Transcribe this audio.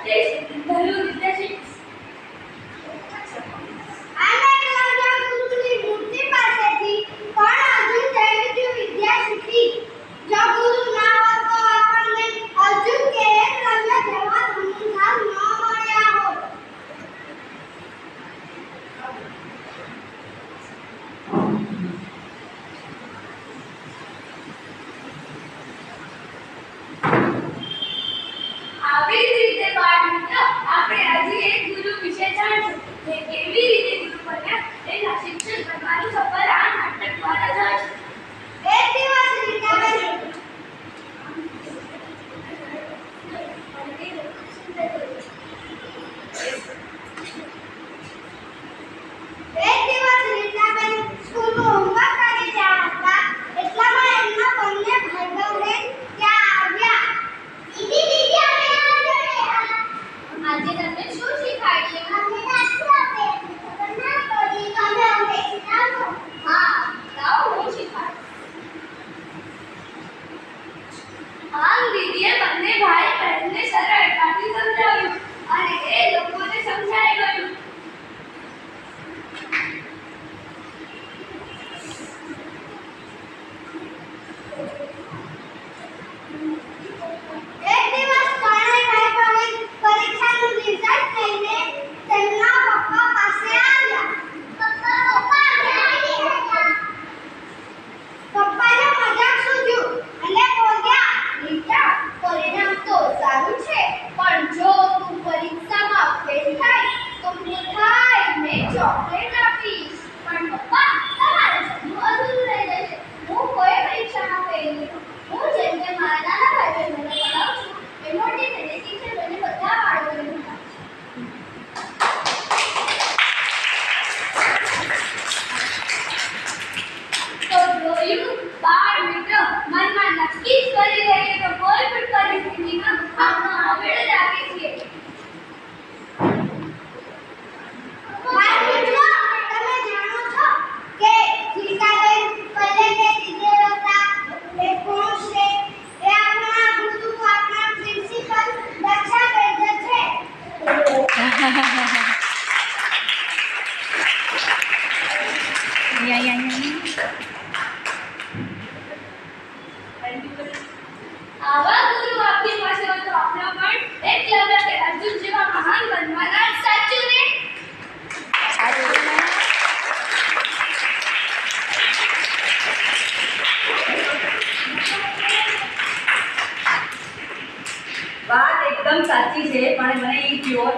તે ભલું રીતે શીખ. આવી જ રીતે બાળ મિત્ર આપણે હજી એક ગુરુ વિશે જાણશું જે કેવી રીતે ગુરુ બન્યા તેના શિક્ષક બનવાનું સફર આ નાટક દ્વારા જાણશું. એક દિવસ રીટાબેન સ્કૂલનું હોમવર્ક કરી રહ્યા હતા એટલામાં એમના બંને ભાઈ બહેન ત્યાં આવ્યા. આજે તમને શું શીખવાડ્યું? અમને દાખલો આપે. તમને પડી તમે અમને શીખવાડો. હા, લાવો હું શીખવાડું. આમ દીદીએ બંને ભાઈ બહેનને સરળતાથી સમજાવ્યું અને એ લોકોને સમજાઈ ગયું. એક દિવસ ત્રણેય ભાઈ બહેન પરીક્ષાનું રિઝલ્ટ લઈને તેમના પપ્પા પાસે આવ્યા. પપ્પાને મજાક સૂઝ્યું અને બોલ્યા, રીટા, પરિણામ તો સારું છે પણ જો તું પરીક્ષામાં ફેલ થાય તો મીઠાઈને ચોકલેટ આપીશ. પણ પપ્પા, તમારે સપનું અધૂરું રહી જશે. હું કોઈ પરીક્ષામાં ફેલ નહીં થઉં. હું જેમ કે મારા નાના ભાઈ બહેનોને ભણાવું છું એ મોટી થઈને ટીચર બની બધા બાળકોને ભણાવીશ. તો જોયું, બાળ મિત્ર મનમાં નક્કી જ કરી લઈએ તો કોઈ પણ પરિસ્થિતિમાં આપણે આગળ જ આવી છીએ. બાળ મિત્રો, તમે જાણો છો કે રીટાબેન પહેલે કે ટીચર હતા એ કોણ છે? એ આપણા ગુરુ, આપણા પ્રિન્સિપલ દક્ષાબેન છે. આવા ગુરુ આપની પાસે હોય તો આપણો પણ એકલવ્ય કે અર્જુન જેવા મહાન બનવાના. સાચું ને? વાત એકદમ સાચી છે પણ મને એ પ્યોર